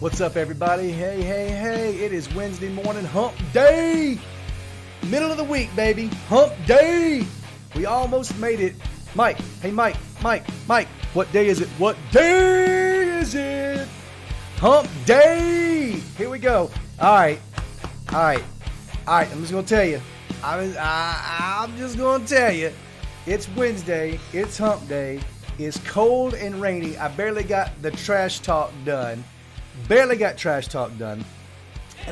What's up, everybody? Hey, it is Wednesday morning, hump day. Middle of the week, baby. Hump day. We almost made it. Mike, hey, Mike. What day is it? What day is it? Hump day. Here we go. All right. I'm just going to tell you. I'm just going to tell you. It's Wednesday. It's hump day. It's cold and rainy. I barely got the trash talk done. And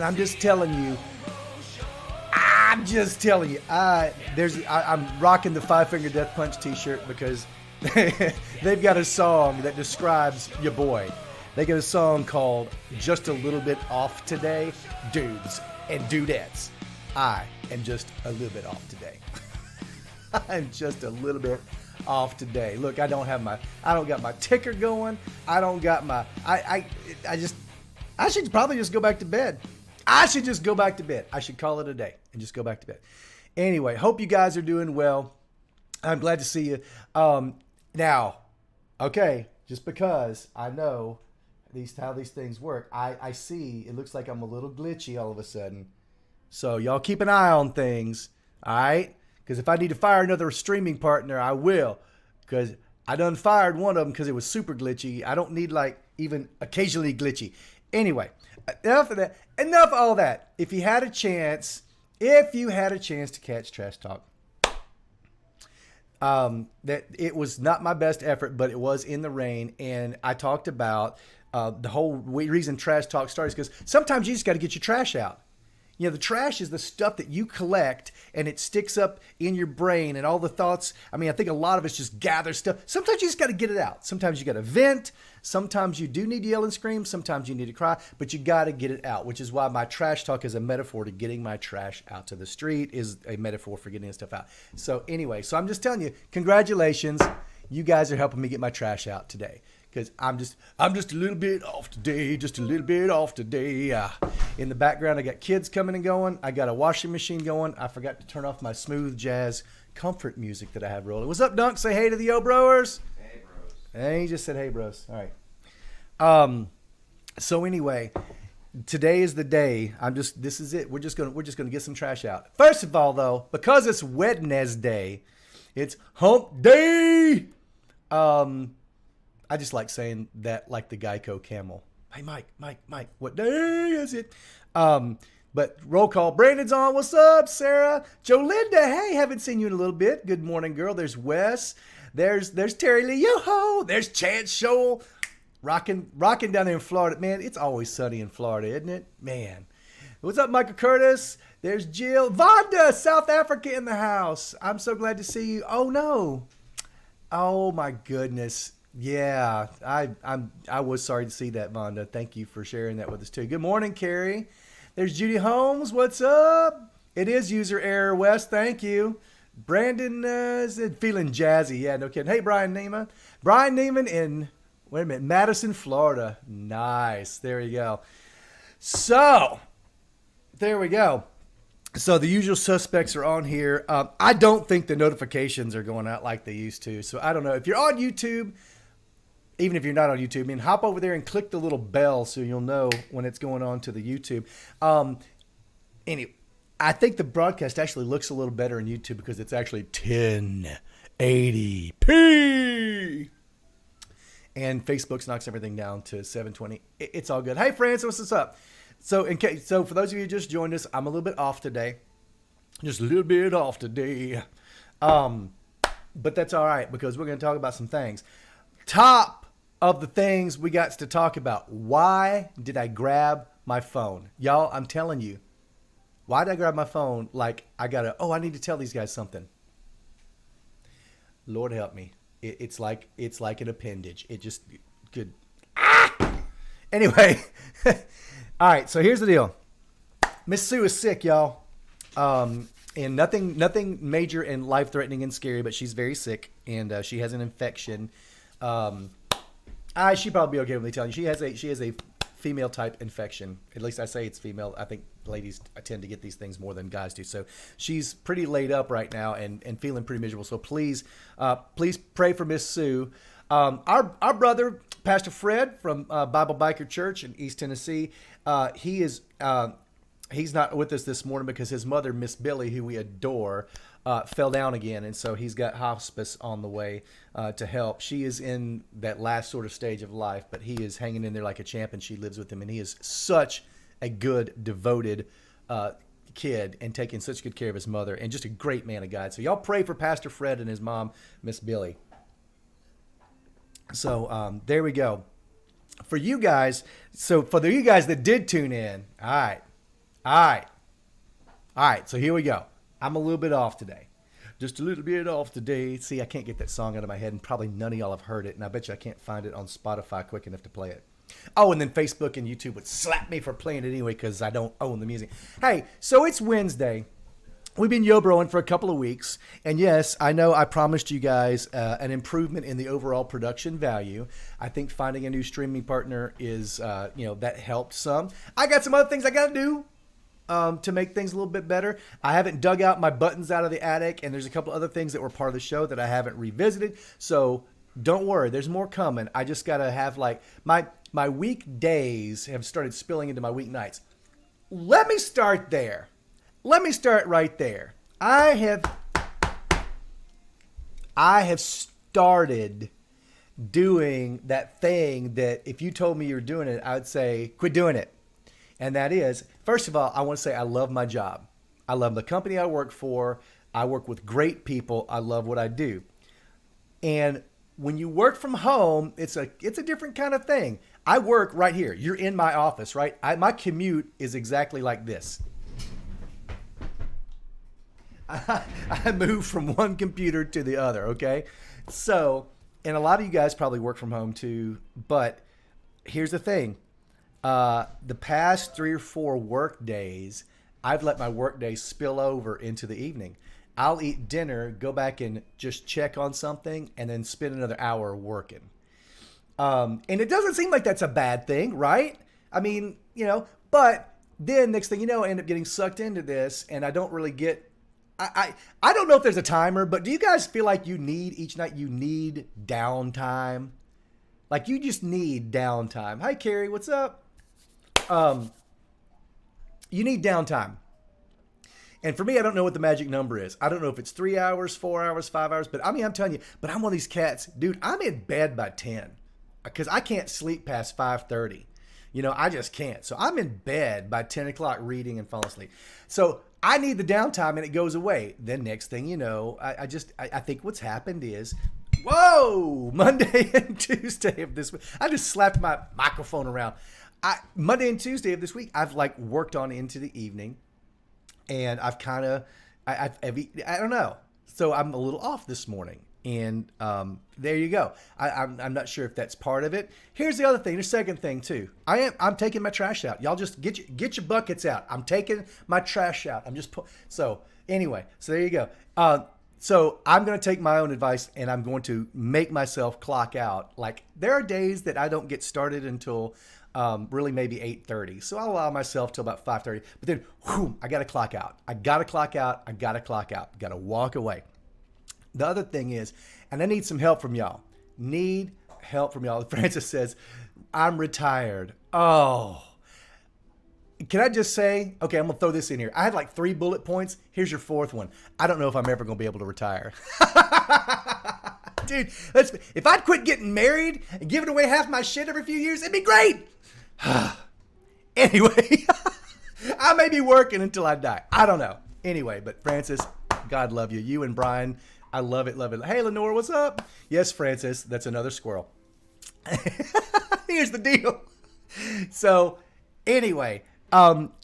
I'm just telling you, I'm rocking the Five Finger Death Punch t-shirt because they've got a song that describes your boy. They got a song called Just a Little Bit Off Today. Dudes and dudettes, I am just a little bit off today. I'm just a little bit off today. Look, I don't got my ticker going. I should probably just go back to bed. I should call it a day and just go back to bed. Anyway, hope you guys are doing well. I'm glad to see you. Now, okay, just because I know how these things work, I see it looks like I'm a little glitchy all of a sudden. So y'all keep an eye on things, all right? Because if I need to fire another streaming partner, I will. Because I done fired one of them because it was super glitchy. I don't need even occasionally glitchy. Anyway, enough of that. Enough of all that. If you had a chance to catch Trash Talk, that it was not my best effort, but it was in the rain, and I talked about the whole reason Trash Talk started is because sometimes you just got to get your trash out. You know, the trash is the stuff that you collect and it sticks up in your brain and all the thoughts. I mean, I think a lot of us just gather stuff. Sometimes you just got to get it out. Sometimes you got to vent. Sometimes you do need to yell and scream. Sometimes you need to cry, but you got to get it out, which is why my trash talk is a metaphor to getting my trash out to the street, is a metaphor for getting stuff out. So anyway, I'm just telling you, congratulations. You guys are helping me get my trash out today. Because I'm just a little bit off today, In the background, I got kids coming and going. I got a washing machine going. I forgot to turn off my smooth jazz comfort music that I have rolling. What's up, Dunk? Say hey to the Broers. Hey, bros. Hey, he just said hey, bros. All right. So anyway, today is the day. This is it. We're just gonna get some trash out. First of all, though, because it's Wednesday, it's hump day. I just like saying that like the Geico camel. Hey, Mike, what day is it? But roll call. Brandon's on. What's up, Sarah? Jolinda, hey, haven't seen you in a little bit. Good morning, girl. There's Wes. There's Terry Lee. Yo-ho. There's Chance Shoal. Rocking down there in Florida. Man, it's always sunny in Florida, isn't it? Man. What's up, Michael Curtis? There's Jill. Vonda, South Africa in the house. I'm so glad to see you. Oh, no. Oh, my goodness. Yeah, I was sorry to see that, Vonda. Thank you for sharing that with us too. Good morning, Carrie. There's Judy Holmes. What's up? It is user error, Wes. Thank you. Brandon said feeling jazzy. Yeah, no kidding. Hey, Brian Neiman. Brian Neiman in Madison, Florida. Nice. There you go. So there we go. So the usual suspects are on here. I don't think the notifications are going out like they used to. So I don't know if you're on YouTube. Even if you're not on YouTube, hop over there and click the little bell so you'll know when it's going on to the YouTube. Anyway, I think the broadcast actually looks a little better on YouTube because it's actually 1080p. And Facebook knocks everything down to 720. It's all good. Hey, Francis, what's up? So for those of you who just joined us, I'm a little bit off today. Just a little bit off today. But that's all right because we're going to talk about some things. Top of the things we got to talk about. Why did I grab my phone? Y'all, I'm telling you. Why did I grab my phone? Like, I need to tell these guys something. Lord help me. It's like an appendage. It just could. Anyway. All right, so here's the deal. Miss Sue is sick, y'all. And nothing major and life-threatening and scary, but she's very sick, and she has an infection. She'd probably be okay with me telling you. She has a female type infection. At least I say it's female. I think ladies tend to get these things more than guys do. So she's pretty laid up right now and feeling pretty miserable. So please pray for Miss Sue. Our brother, Pastor Fred from Bible Biker Church in East Tennessee, he is he's not with us this morning because his mother, Miss Billy, who we adore, fell down again, and so he's got hospice on the way to help. She is in that last sort of stage of life, but he is hanging in there like a champ, and she lives with him, and he is such a good, devoted kid and taking such good care of his mother, and just a great man of God. So y'all pray for Pastor Fred and his mom, Miss Billy. So there we go. For you guys, you guys that did tune in, all right. So here we go. I'm a little bit off today. Just a little bit off today. See, I can't get that song out of my head, and probably none of y'all have heard it, and I bet you I can't find it on Spotify quick enough to play it. Oh, and then Facebook and YouTube would slap me for playing it anyway because I don't own the music. Hey, so it's Wednesday. We've been yo-broing for a couple of weeks, and yes, I know I promised you guys an improvement in the overall production value. I think finding a new streaming partner is, that helped some. I got some other things I got to do to make things a little bit better. I haven't dug out my buttons out of the attic, and there's a couple other things that were part of the show that I haven't revisited, so don't worry, there's more coming. I just got to have, like, my weekdays have started spilling into my weeknights. Let me start there. Let me start right there. I have started doing that thing that if you told me you're doing it, I would say, quit doing it. And that is, first of all, I want to say I love my job. I love the company I work for. I work with great people. I love what I do. And when you work from home, it's a different kind of thing. I work right here. You're in my office, right? My commute is exactly like this. I move from one computer to the other, okay? So, and a lot of you guys probably work from home too, but here's the thing. The past 3 or 4 work days, I've let my work day spill over into the evening. I'll eat dinner, go back and just check on something, and then spend another hour working. And it doesn't seem like that's a bad thing, right? I mean, but then next thing you know, I end up getting sucked into this, and I don't really get... I don't know if there's a timer, but do you guys feel like each night you need downtime? Like you just need downtime. Hi, Carrie, what's up? You need downtime. And for me, I don't know what the magic number is. I don't know if it's 3 hours, 4 hours, 5 hours, but I'm telling you, but I'm one of these cats, dude, I'm in bed by 10 because I can't sleep past 5:30. I just can't. So I'm in bed by 10 o'clock reading and falling asleep. So I need the downtime and it goes away. Then next thing you know, I think what's happened is, whoa, Monday and Tuesday of this week. I just slapped my microphone around. Monday and Tuesday of this week, I've like worked on into the evening, and I've kind of, I don't know. So I'm a little off this morning. And there you go. I'm not sure if that's part of it. Here's the other thing. The second thing too. I'm taking my trash out. Y'all just get your buckets out. I'm taking my trash out. So anyway. So there you go. So I'm going to take my own advice, and I'm going to make myself clock out. Like there are days that I don't get started until really maybe 8:30. So I'll allow myself till about 5:30. But then, I got to clock out. I got to clock out. Got to walk away. The other thing is, and I need some help from y'all. Francis says, I'm retired. Oh. Can I just say, okay, I'm going to throw this in here. I had like 3 bullet points. Here's your 4th one. I don't know if I'm ever going to be able to retire. Dude, if I'd quit getting married and giving away half my shit every few years, it'd be great. Anyway, I may be working until I die. I don't know. Anyway, but Francis, God love you. You and Brian, I love it, love it. Hey, Lenore, what's up? Yes, Francis, that's another squirrel. Here's the deal. So, anyway,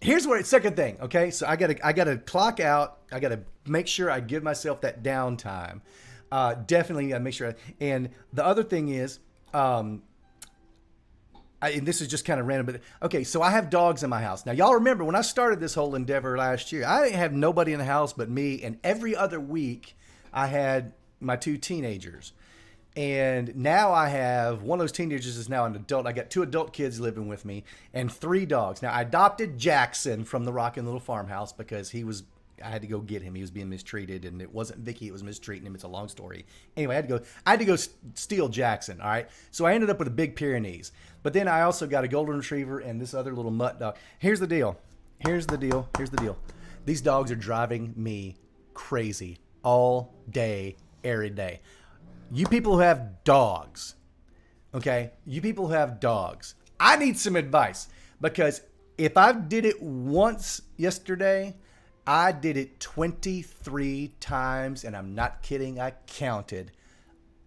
here's what second thing. Okay, so I gotta clock out. I gotta make sure I give myself that downtime. Definitely gotta make sure. And the other thing is, and this is just kind of random, but okay, so I have dogs in my house. Now, y'all remember when I started this whole endeavor last year, I didn't have nobody in the house but me, and every other week I had my 2 teenagers. And now I have one of those teenagers is now an adult. I got 2 adult kids living with me and 3 dogs. Now I adopted Jackson from the Rockin' Little Farmhouse because he was I had to go get him. He was being mistreated, and it wasn't Vicky. It was mistreating him. It's a long story. Anyway, I had to go steal Jackson. All right. So I ended up with a big Pyrenees. But then I also got a golden retriever and this other little mutt dog. Here's the deal. These dogs are driving me crazy all day, every day. You people who have dogs, okay? You people who have dogs, I need some advice, because if I did it once yesterday, I did it 23 times, and I'm not kidding. I counted.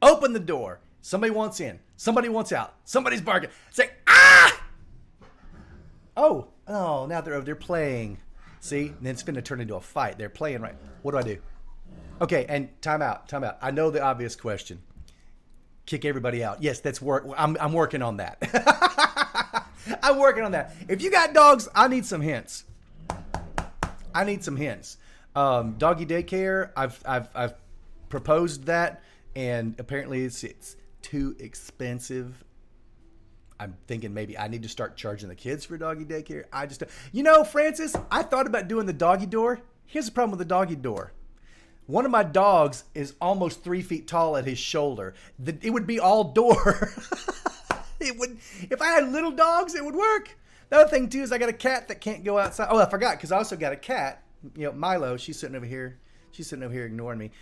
Open the door. Somebody wants in. Somebody wants out. Somebody's barking. Say, ah! Oh, now they're playing. See? And then it's going to turn into a fight. They're playing right. What do I do? Okay, and time out. I know the obvious question. Kick everybody out. Yes, that's work. I'm working on that. I'm working on that. If you got dogs, I need some hints. Doggy daycare. I've proposed that, and apparently it's too expensive. I'm thinking maybe I need to start charging the kids for doggy daycare. Francis, I thought about doing the doggy door. Here's the problem with the doggy door. One of my dogs is almost 3 feet tall at his shoulder. It would be all door. It would, if I had little dogs, it would work. The other thing too is I got a cat that can't go outside. Oh, I forgot, because I also got a cat. Milo. She's sitting over here. Ignoring me.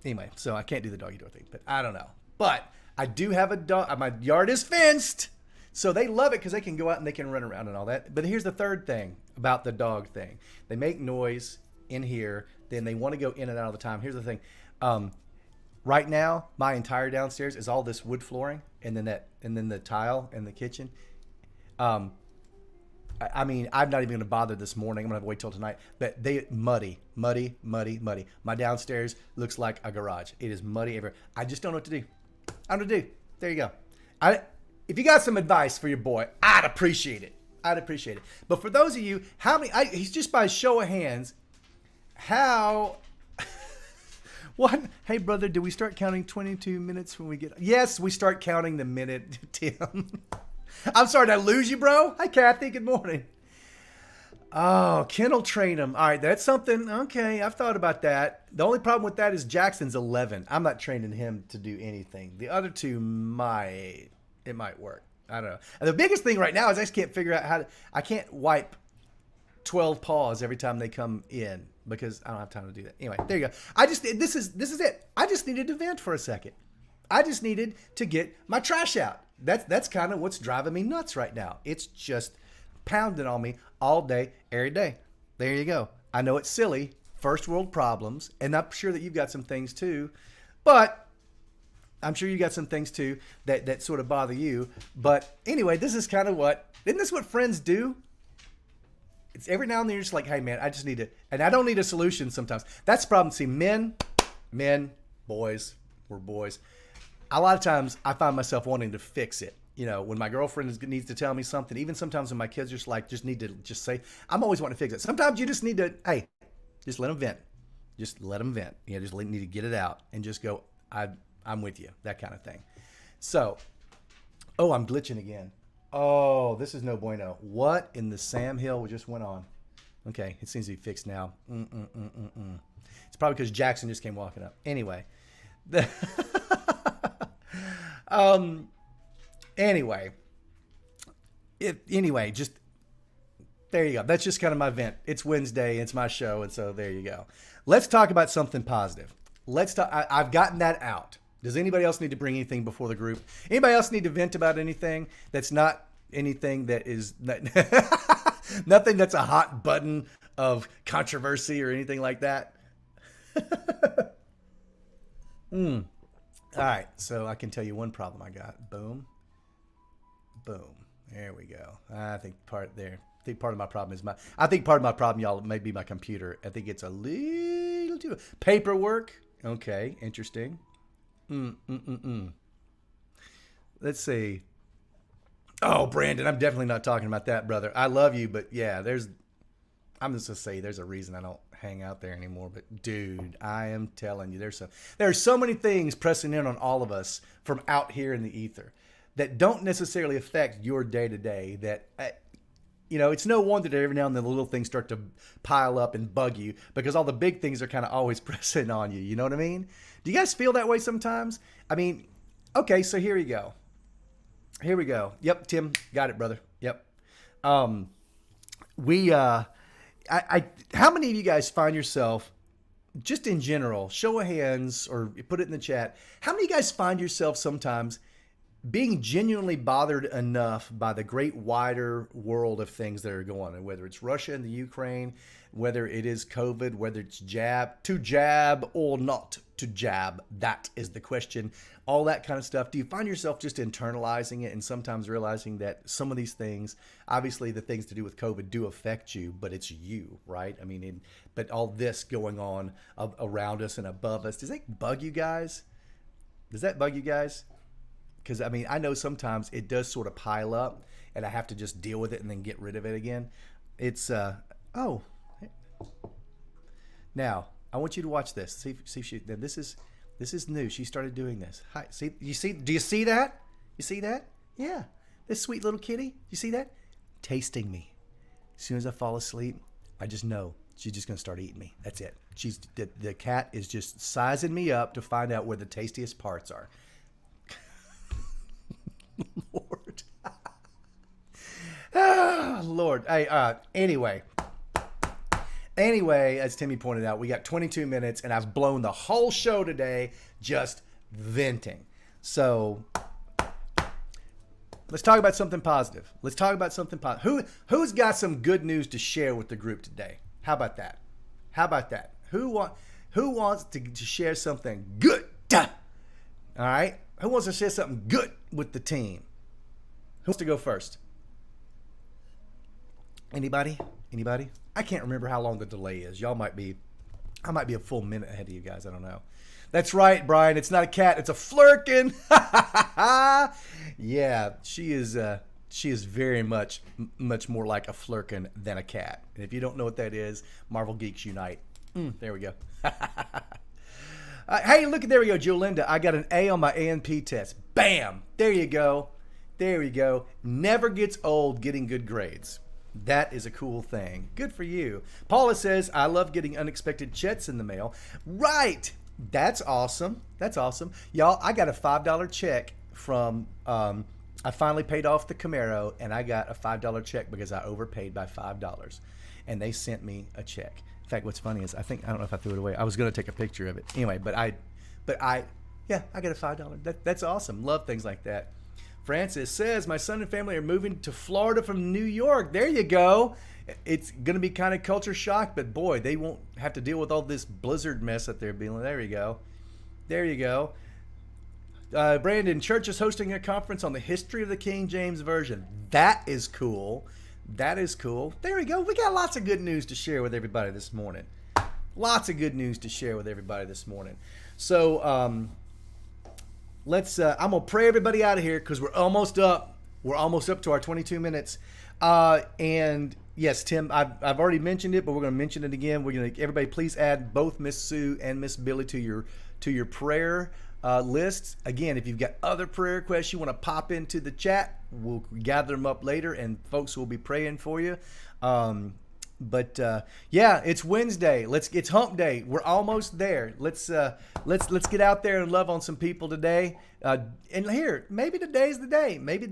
Anyway, so I can't do the doggy door thing, but I don't know. But I do have a dog. My yard is fenced, so they love it because they can go out and they can run around and all that. But here's the third thing about the dog thing. They make noise in here, then they want to go in and out all the time. Here's the thing. Right now, my entire downstairs is all this wood flooring, and then the tile in the kitchen. I'm not even going to bother this morning. I'm going to have to wait till tonight. But they muddy. My downstairs looks like a garage. It is muddy everywhere. I just don't know what to do. I don't know what to do. There you go. If you got some advice for your boy, I'd appreciate it. But for those of you, he's just by show of hands, how... What? Hey, brother, do we start counting 22 minutes when we get... Yes, we start counting the minute, Tim. I'm sorry, did I lose you, bro? Hi, Kathy. Good morning. Oh, kennel train him. All right, that's something. Okay, I've thought about that. The only problem with that is Jackson's 11. I'm not training him to do anything. The other two might work. I don't know. And the biggest thing right now is I just can't figure out I can't wipe 12 paws every time they come in, because I don't have time to do that. Anyway, there you go. This is it. I just needed to vent for a second. I just needed to get my trash out. That's kind of what's driving me nuts right now. It's just pounding on me all day, every day. There you go. I know it's silly, first world problems, and I'm sure that you've got some things too, but I'm sure you got some things too that sort of bother you. But anyway, this is kind of isn't this what friends do? It's every now and then you're just like, hey man, I just need to, and I don't need a solution sometimes. That's the problem. See, men, boys, we're boys. A lot of times I find myself wanting to fix it. When my girlfriend needs to tell me something, even sometimes when my kids are just need to say, I'm always wanting to fix it. Sometimes you just need to, hey, just let them vent. Just let them vent. Just need to get it out and just go, I'm with you, that kind of thing. So, I'm glitching again. Oh, this is no bueno. What in the Sam Hill just went on? Okay, it seems to be fixed now. It's probably because Jackson just came walking up. Anyway. Anyway, just there you go. That's just kind of my vent. It's Wednesday. It's my show. And so there you go. Let's talk about something positive. I've gotten that out. Does anybody else need to bring anything before the group? Anybody else need to vent about anything that's not anything that is nothing that's a hot button of controversy or anything like that? All right, so I can tell you one problem I got. Boom. There we go. I think part of my problem is y'all, may be my computer. I think it's a little too paperwork. Okay, interesting. Let's see. Oh, Brandon, I'm definitely not talking about that, brother. I love you, but yeah, I'm just gonna say there's a reason I don't hang out there anymore. But dude, I am telling you, there's so many things pressing in on all of us from out here in the ether that don't necessarily affect your day to day. That it's no wonder that every now and then the little things start to pile up and bug you because all the big things are kind of always pressing on you. You know what I mean? Do you guys feel that way sometimes? I mean, okay, so here we go. Here we go. Yep, Tim, got it, brother. Yep. How many of you guys find yourself, just in general, show of hands or put it in the chat, how many of you guys find yourself sometimes being genuinely bothered enough by the great wider world of things that are going on, whether it's Russia and the Ukraine, whether it is COVID, whether it's to jab or not to jab? That is the question. All that kind of stuff. Do you find yourself just internalizing it and sometimes realizing that some of these things, obviously the things to do with COVID do affect you, but it's you, right? I mean, but all this going on around us and above us, does that bug you guys? Does that bug you guys? Because, I mean, I know sometimes it does sort of pile up and I have to just deal with it and then get rid of it again. It's, oh. Now, I want you to watch this. See if she, this is new. She started doing this. Hi, do you see that? You see that? Yeah. This sweet little kitty, you see that? Tasting me. As soon as I fall asleep, I just know she's just going to start eating me. That's it. The cat is just sizing me up to find out where the tastiest parts are. Lord. Oh, Lord. Hey, Anyway, as Timmy pointed out, we got 22 minutes and I've blown the whole show today just venting. So let's talk about something positive. Who's got some good news to share with the group today? How about that? Who wants to share something good? All right. Who wants to share something good with the team? Who wants to go first? Anybody? I can't remember how long the delay is. I might be a full minute ahead of you guys. I don't know. That's right, Brian. It's not a cat. It's a flirkin. Yeah, she is very much more like a flirkin than a cat. And if you don't know what that is, Marvel Geeks Unite. There we go. Hey, look, there we go, Jolinda. I got an A on my A&P test. Bam! There you go. Never gets old getting good grades. That is a cool thing. Good for you. Paula says, I love getting unexpected checks in the mail. Right. That's awesome. Y'all, I got a $5 check from, I finally paid off the Camaro, and I got a $5 check because I overpaid by $5. And they sent me a check. In fact, what's funny is I don't know if I threw it away. I was going to take a picture of it. Anyway, but I got a $5. That's awesome. Love things like that. Francis says, my son and family are moving to Florida from New York. There you go. It's going to be kind of culture shock, but boy, they won't have to deal with all this blizzard mess that they're dealing with. There you go. Brandon, church is hosting a conference on the history of the King James Version. That is cool. There we go. We got lots of good news to share with everybody this morning. So, let's. I'm gonna pray everybody out of here because we're almost up. We're almost up to our 22 minutes. And yes, Tim, I've already mentioned it, but we're gonna mention it again. Everybody, please add both Miss Sue and Miss Billy to your prayer lists. Again, if you've got other prayer requests you want to pop into the chat, we'll gather them up later, and folks will be praying for you. But it's Wednesday. It's Hump Day. We're almost there. Let's get out there and love on some people today. And here, maybe today's the day. Maybe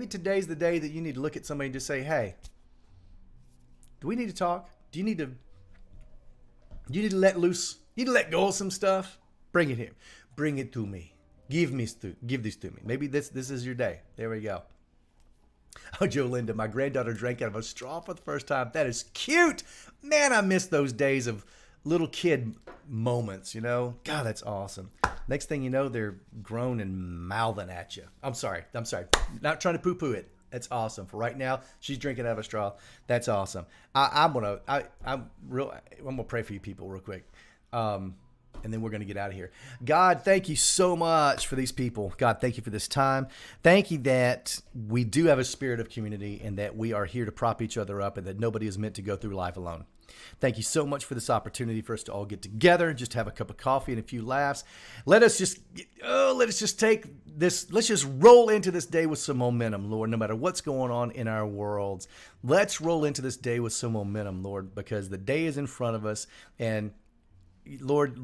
today's the day that you need to look at somebody and just say, "Hey, do we need to talk? Do you need to let loose? You need to let go of some stuff? Bring it here. Bring it to me. Give this to me. Maybe this is your day. There we go." Oh, Jolinda, my granddaughter drank out of a straw for the first time. That is cute. Man, I miss those days of little kid moments, God, that's awesome. Next thing you know, they're grown and mouthing at you. I'm sorry. Not trying to poo-poo it. That's awesome. For right now, she's drinking out of a straw. That's awesome. I'm gonna pray for you people real quick. And then we're going to get out of here. God, thank you so much for these people. God, thank you for this time. Thank you that we do have a spirit of community and that we are here to prop each other up and that nobody is meant to go through life alone. Thank you so much for this opportunity for us to all get together and just have a cup of coffee and a few laughs. Let us just take this. Let's just roll into this day with some momentum, Lord, no matter what's going on in our worlds. Let's roll into this day with some momentum, Lord, because the day is in front of us. And Lord,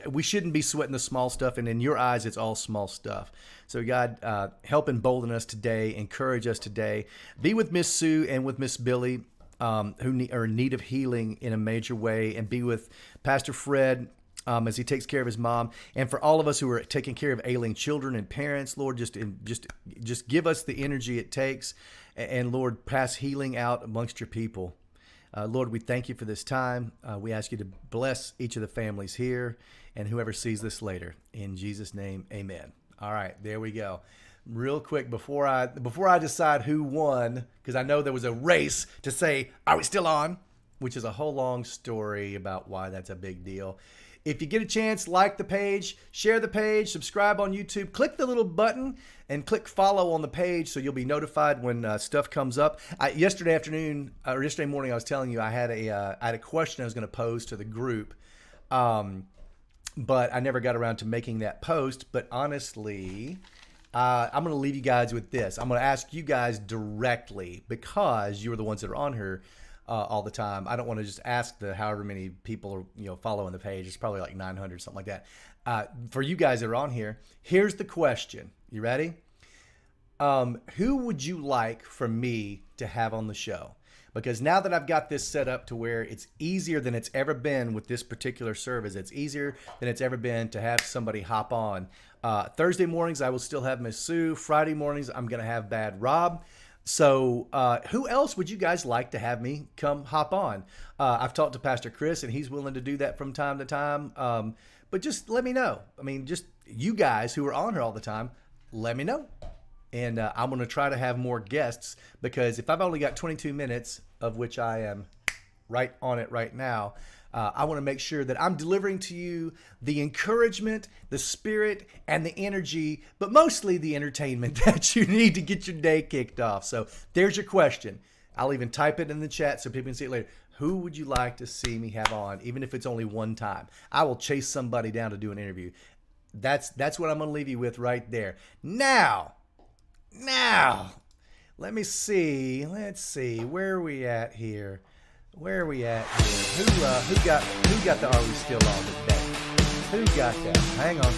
we shouldn't be sweating the small stuff. And in your eyes, it's all small stuff. So God, help embolden us today. Encourage us today. Be with Miss Sue and with Miss Billy, who are in need of healing in a major way, and be with Pastor Fred as he takes care of his mom, and for all of us who are taking care of ailing children and parents, Lord, just give us the energy it takes, and Lord, pass healing out amongst your people. Lord, we thank you for this time. We ask you to bless each of the families here and whoever sees this later. In Jesus' name, amen. All right, there we go. Real quick, before I decide who won, because I know there was a race to say, are we still on? Which is a whole long story about why that's a big deal. If you get a chance, like the page, share the page, subscribe on YouTube, click the little button, and click follow on the page so you'll be notified when stuff comes up. Yesterday morning, I was telling you I had a question I was going to pose to the group, but I never got around to making that post. But honestly, I'm going to leave you guys with this. I'm going to ask you guys directly because you're the ones that are on here all the time. I don't want to just ask the however many people are following the page. It's probably like 900, something like that. For you guys that are on here, here's the question. You ready? Who would you like for me to have on the show? Because now that I've got this set up to where it's easier than it's ever been with this particular service, it's easier than it's ever been to have somebody hop on. Thursday mornings, I will still have Miss Sue. Friday mornings, I'm going to have Bad Rob. So who else would you guys like to have me come hop on? I've talked to Pastor Chris, and he's willing to do that from time to time. But just let me know. I mean, just you guys who are on here all the time, let me know. And I'm going to try to have more guests, because if I've only got 22 minutes, of which I am right on it right now, I want to make sure that I'm delivering to you the encouragement, the spirit, and the energy, but mostly the entertainment that you need to get your day kicked off. So there's your question. I'll even type it in the chat so people can see it later. Who would you like to see me have on, even if it's only one time? I will chase somebody down to do an interview. That's what I'm going to leave you with right there. Now, let me see. Let's see. Where are we at here? Who got the Are We Still On today? Who got that? Hang on.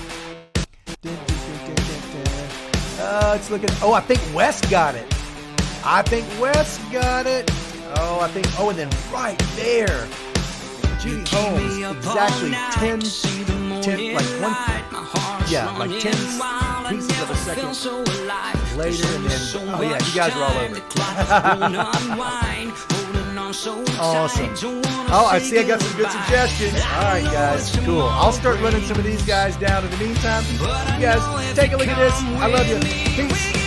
It's looking. I think Wes got it. And then right there, Judy Holmes, exactly 10, like 10 pieces of a second later, and then, you guys are all over it. Awesome. I see I got some good suggestions. All right, guys, cool. I'll start running some of these guys down. In the meantime, you guys, take a look at this. I love you. Peace.